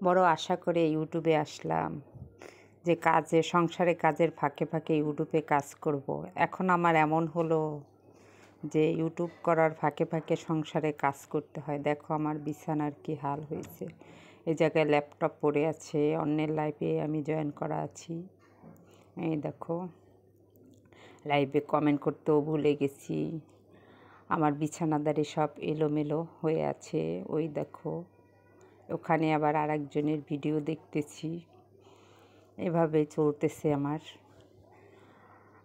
বড় আশা করে ইউটিউবে আসলাম যে সংসারে কাজের ফাঁকে ফাঁকে ইউটিউবে কাজ করব। এখন আমার এমন হলো যে ইউটিউব করার ফাঁকে ফাঁকে সংসারে কাজ করতে হয়। দেখো আমার বিছানার কি হাল হয়েছে। এই জায়গায় ল্যাপটপ পড়ে আছে, অন্যের লাইভে আমি জয়েন করা আছি। এই দেখো লাইভে কমেন্ট করতেও ভুলে গেছি। আমার বিছানাদারি সব এলোমেলো হয়ে আছে। ওই দেখো ওখানে আবার আরেকজনের ভিডিও দেখতেছি। এভাবে চলতেছে আমার।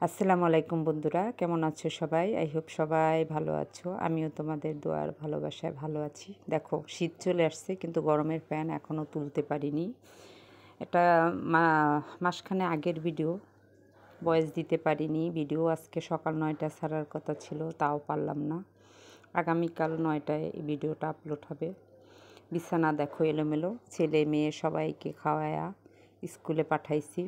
আসসালামু আলাইকুম বন্ধুরা, কেমন আছো সবাই? আই হোপ সবাই ভালো আছো। আমিও তোমাদের দোয়ার ভালোবাসায় ভালো আছি। দেখো শীত চলে আসছে কিন্তু গরমের ফ্যান এখনও তুলতে পারিনি। এটা মাসখানে আগের ভিডিও, ভয়েস দিতে পারিনি। ভিডিও আজকে সকাল 9টায় ছাড়ার কথা ছিল, তাও পারলাম না। আগামীকাল 9টায় এই ভিডিওটা আপলোড হবে। বিছানা দেখো এলোমেলো, ছেলে মেয়ে সবাইকে খাওয়ায়া স্কুলে পাঠাইছি।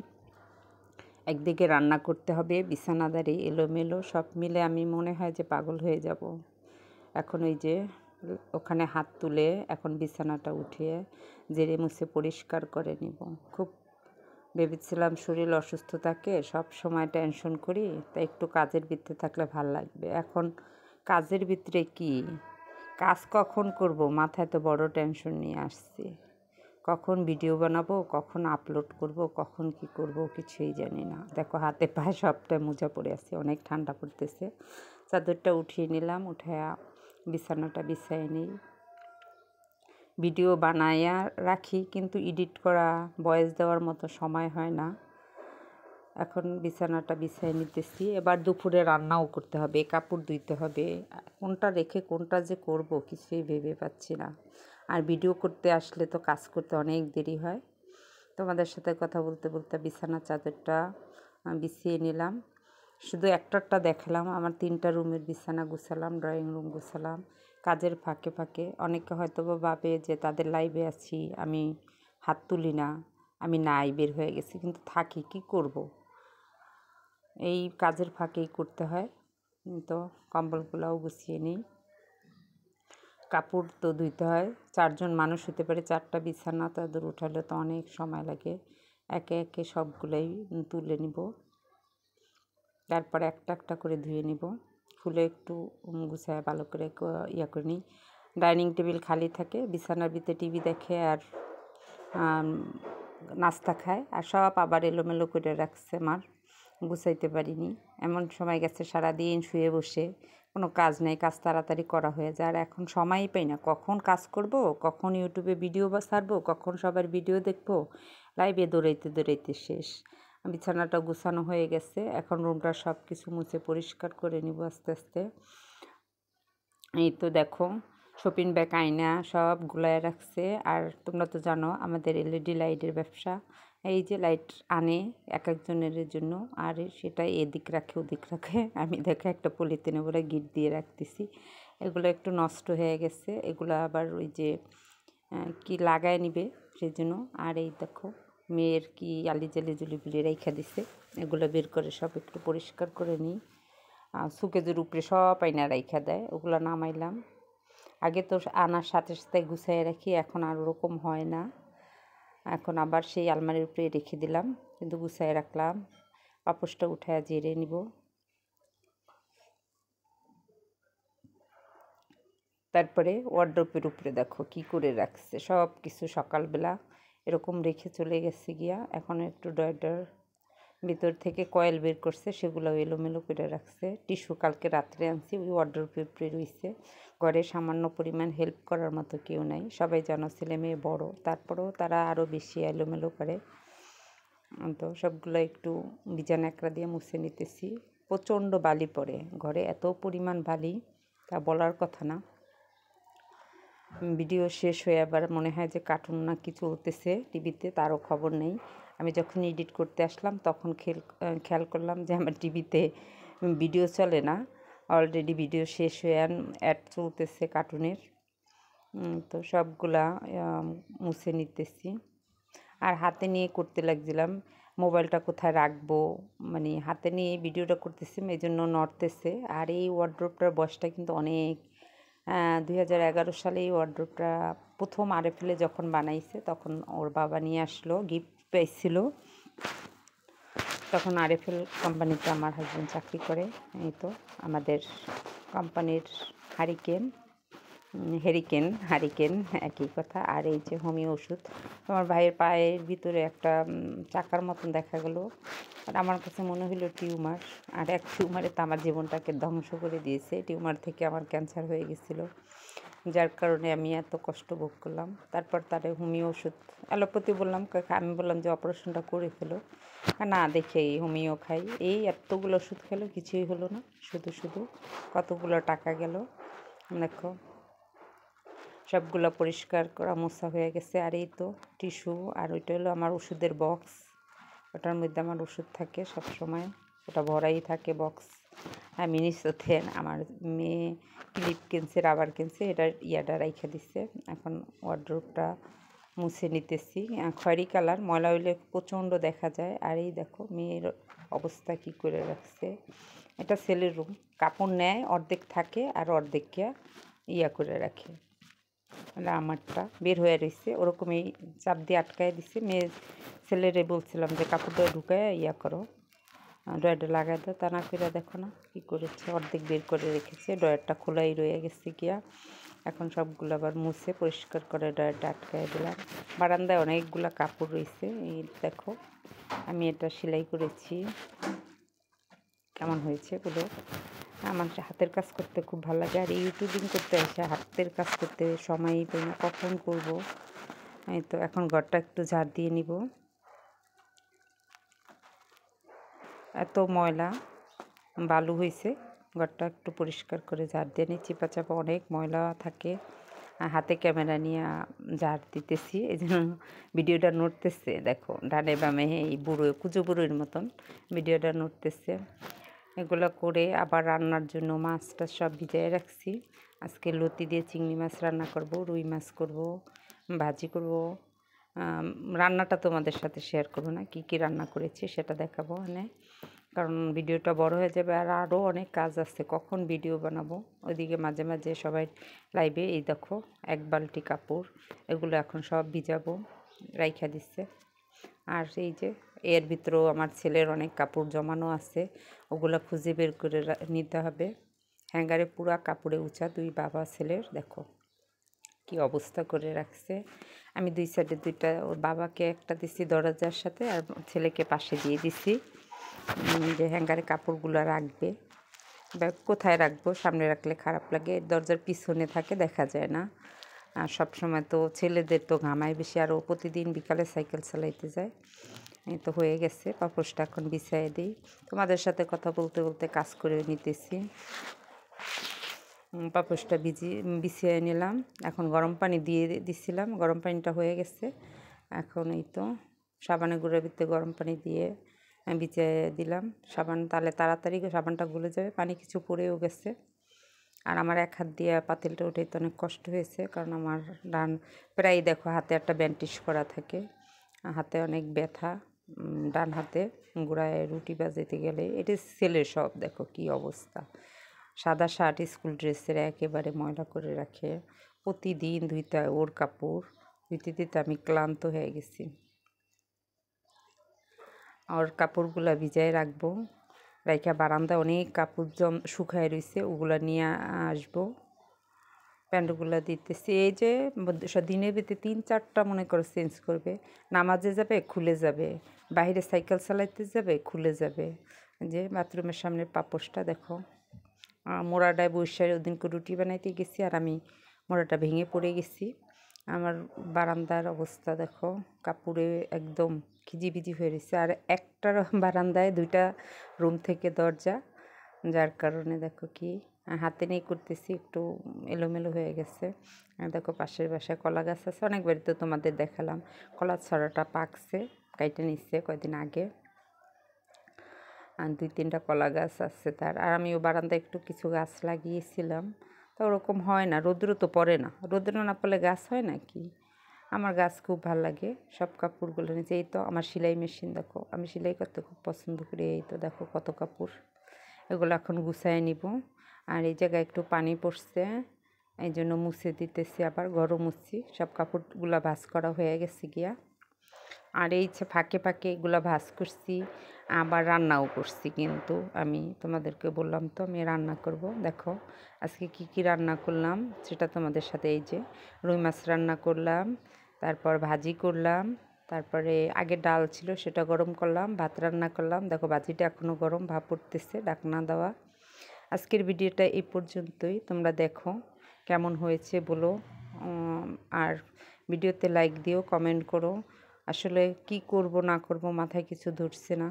একদিকে রান্না করতে হবে, বিছানাদারি এলোমেলো, সব মিলে আমি মনে হয় যে পাগল হয়ে যাব। এখন ওই যে ওখানে হাত তুলে এখন বিছানাটা উঠিয়ে জেরে মুছে পরিষ্কার করে নিব। খুব ভেবেছিলাম শরীর অসুস্থ থাকে, সব সময় টেনশন করি, তাই একটু কাজের ভিতরে থাকলে ভাল লাগবে। এখন কাজের ভিতরে কি কাজ কখন করব, মাথায় তো বড় টেনশন নিয়ে আসছি। কখন ভিডিও বানাবো, কখন আপলোড করব, কখন কি করব কিছুই জানি না। দেখো হাতে পায়ে সবটা মোজা পড়ে আছে, অনেক ঠান্ডা পড়তেছে। চাদরটা উঠিয়ে নিলাম, উঠায়া বিছানাটা বিছাই নিই। ভিডিও বানাইয়া রাখি কিন্তু এডিট করা, ভয়েস দেওয়ার মতো সময় হয় না। এখন বিছানাটা বিছাই নিতেছি। এবার দুপুরে রান্নাও করতে হবে, কাপড় ধুইতে হবে। কোনটা রেখে কোনটা যে করব কিছুই ভেবে পাচ্ছি না। আর ভিডিও করতে আসলে তো কাজ করতে অনেক দেরি হয়। তোমাদের সাথে কথা বলতে বলতে বিছানার চাদরটা বিছিয়ে নিলাম। শুধু একটা দেখালাম, আমার 3টা রুমের বিছানা গুছালাম, ড্রয়িং রুম গুছালাম কাজের ফাঁকে ফাঁকে। অনেকে হয়তো ভাবে যে তাদের লাইভে আছি, আমি হাত তুলি না, আমি নাই বের হয়ে গেছি, কিন্তু থাকি, কি করব, এই কাজের ফাঁকেই করতে হয়। তো কম্বলগুলোও গুছিয়ে নিই। কাপড় তো ধুইতে হয়, 4জন মানুষ হতে পারে, 4টা বিছানা তাদের উঠালে তো অনেক সময় লাগে। একে একে সবগুলোই তুলে নিব, তারপরে একটা একটা করে ধুয়ে নিব। খুলে একটু গুছায় ভালো করে করে নিই। ডাইনিং টেবিল খালি থাকে, বিছানার ভিতরে টিভি দেখে আর নাস্তা খায়, আর সব আবার এলোমেলো করে রাখছে আমার, গুছাইতে পারিনি। এমন সময় গেছে সারাদিন শুয়ে বসে, কোনো কাজ নেই, কাজ তাড়াতাড়ি করা হয়ে যায়। আর এখন সময়ই পাই না, কখন কাজ করব, কখন ইউটিউবে ভিডিও ছাড়বো, কখন সবার ভিডিও দেখবো, লাইভে দৌড়াইতে দৌড়াইতে শেষ। বিছানাটা গুছানো হয়ে গেছে, এখন রুমটা সব কিছু মুছে পরিষ্কার করে নিব আস্তে আস্তে। এই তো দেখো শপিং ব্যাগ আয়না সব গুলায় রাখছে। আর তোমরা তো জানো আমাদের এলইডি লাইটের ব্যবসা। এই যে লাইট আনে এক একজনের জন্য, আর সেটা এদিক রাখে ওদিক রাখে। আমি দেখে একটা পলিথিনে বলে গিট দিয়ে রাখতেছি। এগুলো একটু নষ্ট হয়ে গেছে, এগুলো আবার ওই যে কি লাগায় নিবে সেই জন্য। আর এই দেখো মেয়ের কি আলিজালি জুলিগুলি রেখা দিছে, এগুলো বের করে সব একটু পরিষ্কার করে নিই। সুকেজের উপরে সব আইনা রাইখা দেয়, ওগুলো নামাইলাম। আগে তো আনার সাথে সাথে গুছাই রাখি, এখন আর ওরকম হয় না। এখন আবার সেই আলমারির উপরে রেখে দিলাম, কিন্তু গুছাই রাখলাম। পাপোশটা উঠায় জেরে নিব। তারপরে ওয়ার্ড্রোপের উপরে দেখো কি করে রাখছে, সব কিছু সকালবেলা এরকম রেখে চলে গেছে গিয়া। এখন একটু ডয়ার ভিতর থেকে কয়েল বের করছে, সেগুলো এলোমেলো করে রাখছে। টিস্যু কালকে রাত্রে আনছি, ওই ওয়ার্ড্রোপের উপরে রয়েছে। ঘরে সামান্য পরিমাণ হেল্প করার মতো কেউ নাই, সবাই জানো ছেলে মেয়ে বড়, তারপরেও তারা আরও বেশি এলোমেলো করে। তো সবগুলো একটু বিছানা ন্যাকড়া দিয়ে মুছে নিতেছি। প্রচণ্ড বালি পড়ে ঘরে, এত পরিমাণ বালি তা বলার কথা না। ভিডিও শেষ হয়ে আবার মনে হয় যে কার্টুন না কি চলতেছে টিভিতে, তারও খবর নেই। আমি যখন এডিট করতে আসলাম তখন খেয়াল করলাম যে আমার টিভিতে ভিডিও চলে না, অলরেডি ভিডিও শেষ হয়ে অ্যাড চলতেছে কার্টুনের। তো সবগুলা মুছে নিতেছি। আর হাতে নিয়ে করতে লাগছিলাম, মোবাইলটা কোথায় রাখবো, মানে হাতে নিয়ে ভিডিওটা করতেছি, এই জন্য নড়তেছে। আর এই ওয়ার্ড্রোবটার বয়সটা কিন্তু অনেক 2011 সালে এই ওয়ার্ড্রোবটা প্রথম আরএফএলে যখন বানাইছে তখন ওর বাবা নিয়ে আসলো, গিফট পেয়েছিল। তখন আরএফএল কোম্পানিতে আমার হাজব্যান্ড চাকরি করে। এই তো আমাদের কোম্পানির হারিকেন একই কথা। আর এই যে হোমিও ওষুধ, আমার ভাইয়ের পায়ের ভিতরে একটা চাকার মতন দেখা গেলো, আর আমার কাছে মনে হলো টিউমার। আর এক টিউমারে তো আমার জীবনটাকে ধ্বংস করে দিয়েছে। টিউমার থেকে আমার ক্যান্সার হয়ে গেছিলো, যার কারণে আমি এত কষ্ট ভোগ করলাম। তারপর তারে হোমিও ওষুধ, অ্যালোপ্যাথি বললাম, আমি বললাম যে অপারেশনটা করে ফেলো, না দেখে এই হোমিও খাই। এই এতগুলো ওষুধ খেলো, কিছুই হলো না, শুধু শুধু কতগুলো টাকা গেল। দেখো সবগুলো পরিষ্কার করা মোছা হয়ে গেছে। আর এই তো টিস্যু, আর ওইটা হলো আমার ওষুধের বক্স, ওটার মধ্যে আমার ওষুধ থাকে সব সময়, ওটা ভরাই থাকে বক্স। আমি নিচতে আমার মেয়ে ক্লিপ কিনছে, রাবার কিনছে, এটা ইয়াটা রাইখা দিচ্ছে। এখন ওয়ার্ড্রোবটা মুছে নিতেছি। খয়েরি কালার, ময়লা হইলে প্রচণ্ড দেখা যায়। আর এই দেখো মেয়ের অবস্থা কি করে রাখছে। এটা ছেলের রুম, কাপড় নেয় অর্ধেক থাকে আর অর্ধেককে ইয়া করে রাখে। মানে আমারটা বের হয়ে রয়েছে, ওরকমই চাপ দিয়ে আটকায় দিছে। ছেলেরে বলছিলাম যে কাপড়টা ঢুকায় ইয়া করো, ড্রয়ারটা লাগাই দাও, তা না করে দেখো না কী করেছে, অর্ধেক বের করে রেখেছে। ড্রয়ারটা খোলাই রয়ে গেছে গিয়া। এখন সবগুলো আবার মুছে পরিষ্কার করে ড্রয়ারটা আটকায় দিলাম। বারান্দায় অনেকগুলো কাপড় রয়েছে, এই দেখো আমি এটা সেলাই করেছি। কেমন হয়েছে বলো? আমার হাতের কাজ করতে খুব ভালো লাগে। আর ইউটিউবিং করতে এসে হাতের কাজ করতে সময়ই পাই না, কখন করবো। এই তো এখন ঘরটা একটু ঝাড় দিয়ে নিব। এত ময়লা বালু হয়েছে, ঘরটা একটু পরিষ্কার করে ঝাড় দিয়ে নিই। চিপা চাপা অনেক ময়লা থাকে। হাতে ক্যামেরা নিয়ে ঝাড় দিতেছি, এই জন্য ভিডিওটা নড়তেছে। দেখো ডানে বামে এই কুজো বুড়োর মতন ভিডিওটা নড়তেছে। এগুলো করে আবার রান্নার জন্য মাছটা সব ভিজিয়ে রাখছি। আজকে লতি দিয়ে চিংড়ি মাছ রান্না করব, রুই মাছ করব, ভাজি করব। রান্নাটা তোমাদের সাথে শেয়ার করবো না, কি কি রান্না করেছি সেটা দেখাবো মানে, কারণ ভিডিওটা বড় হয়ে যাবে। আর আরও অনেক কাজ আছে, কখন ভিডিও বানাবো। ওইদিকে মাঝে মাঝে সবাই লাইভে। এই দেখো এক বালতি কাপড়, এগুলো এখন সব ভিজাবো, রাইখা দিচ্ছে। আর এই যে এর ভিতরেও আমার ছেলের অনেক কাপড় জমানো আছে, ওগুলো খুঁজে বের করে নিতে হবে। হ্যাঙ্গারে পুরা কাপড়ে উঁচা, দুই বাবা ছেলের দেখো কি অবস্থা করে রাখছে। আমি দুই সাইডে দুইটা, ওর বাবাকে একটা দিছি দরজার সাথে আর ছেলেকে পাশে দিয়ে দিছি, যে হ্যাঙ্গারে কাপড়গুলো রাখবে। বা কোথায় রাখবো, সামনে রাখলে খারাপ লাগে, দরজার পিছনে থাকে দেখা যায় না। আর সবসময় তো ছেলেদের তো ঘামায় বেশি, আর ও প্রতিদিন বিকালে সাইকেল চালাইতে যায়। এই তো হয়ে গেছে, পাপোশটা এখন বিছাই দিই। তোমাদের সাথে কথা বলতে বলতে কাজ করে নিতেছি। পাপোশটা বিছিয়ে নিলাম। এখন গরম পানি দিয়ে দিছিলাম, গরম পানিটা হয়ে গেছে। এখন এই তো সাবানের গুঁড়োর ভিতরে গরম পানি দিয়ে বিছিয়ে দিলাম। সাবান তাহলে তাড়াতাড়ি সাবানটা গলে যাবে, পানি কিছু পড়েও গেছে। আর আমার এক হাত দিয়ে পাতিলটা উঠাইতে অনেক কষ্ট হয়েছে, কারণ আমার প্রায় দেখো হাতে একটা ব্যান্ডেজ করা থাকে, হাতে অনেক ব্যথা। ডান হাতে গোড়ায় রুটি বাজাইতে গেলে, এটা ছেলের সব দেখো কি অবস্থা। সাদা শার্ট স্কুল ড্রেসের একেবারে ময়লা করে রাখে, প্রতিদিন ধুইতে হয় ওর কাপড়, ধুইতে দিতে আমি ক্লান্ত হয়ে গেছি। ওর কাপড়গুলো ভিজায় রাখবো, রাইখা বারান্দায় অনেক কাপড় শুকায় রয়েছে, ওগুলো নিয়ে আসবো। প্যান্টগুলো দিতেছি, এই যে দিনের ভিতরে 3-4টা মনে করো চেঞ্জ করবে। নামাজে যাবে খুলে যাবে, বাইরে সাইকেল চালাইতে যাবে খুলে যাবে। যে বাথরুমের সামনের পাপোশটা দেখো, মোড়াটায় বৈশাখ ওদিনকে রুটি বানাইতে গেছি আর আমি মোড়াটা ভেঙে পড়ে গেছি। আমার বারান্দার অবস্থা দেখো, কাপড়ে একদম খিজিবিজি হয়ে রয়েছে। আর একটা বারান্দায় 2টা রুম থেকে দরজা, যার কারণে দেখো কি হাতে নিয়ে করতেছি, একটু এলোমেলো হয়ে গেছে। আর দেখো পাশের বাসায় কলা গাছ আছে, অনেকবারই তো তোমাদের দেখালাম। কলার ছড়াটা পাকছে, কাইটে নিচ্ছে কয়দিন আগে। আর 2-3টা কলা গাছ আছে তার। আর আমিও বারান্দায় একটু কিছু গাছ লাগিয়েছিলাম, তো ওরকম হয় না, রৌদ্র তো পড়ে না, রৌদ্র না পড়লে গাছ হয় না কি। আমার গাছ খুব ভালো লাগে। সব কাপড়গুলো নিচে, এই তো আমার সেলাই মেশিন দেখো, আমি সেলাই করতে খুব পছন্দ করি। এই তো দেখো কত কাপড়, এগুলো এখন গুছায় নিব। আর এই জায়গায় একটু পানি পড়ছে, এই জন্য মুছে দিতেছি, আবার গরম মুছছি। সব কাপড়গুলো ভাঁজ করা হয়ে গেছে গিয়া। আর এই যে ফাঁকে ফাঁকে এগুলো ভাঁজ করছি, আবার রান্নাও করছি। কিন্তু আমি তোমাদেরকে বললাম তো আমি রান্না করব। দেখো আজকে কি কি রান্না করলাম সেটা তোমাদের সাথে, এই যে রুই মাছ রান্না করলাম, তারপর ভাজি করলাম, তারপরে আগে ডাল ছিল সেটা গরম করলাম, ভাত রান্না করলাম। দেখো ভাজিটা এখনও গরম, ভাপ উঠতেছে, ঢাকনা দেওয়া। আজকের ভিডিওটা এই পর্যন্তই। তোমরা দেখো কেমন হয়েছে বলো, আর ভিডিওতে লাইক দিও, কমেন্ট করো। আসলে কি করব না করব মাথায় কিছু ধরছে না।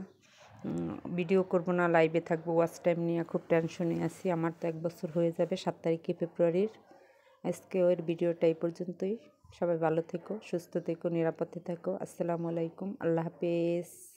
ভিডিও করব না লাইভে থাকবো, ওয়াচ টাইম নিয়ে খুব টেনশনে আছি। আমার তো 1 বছর হয়ে যাবে 7 তারিখে ফেব্রুয়ারির। আজকে ওর ভিডিওটা এই পর্যন্তই। সবাই ভালো থেকো, সুস্থ থেকো, নিরাপদে থেকো। আসসালামু আলাইকুম, আল্লাহ হাফেজ।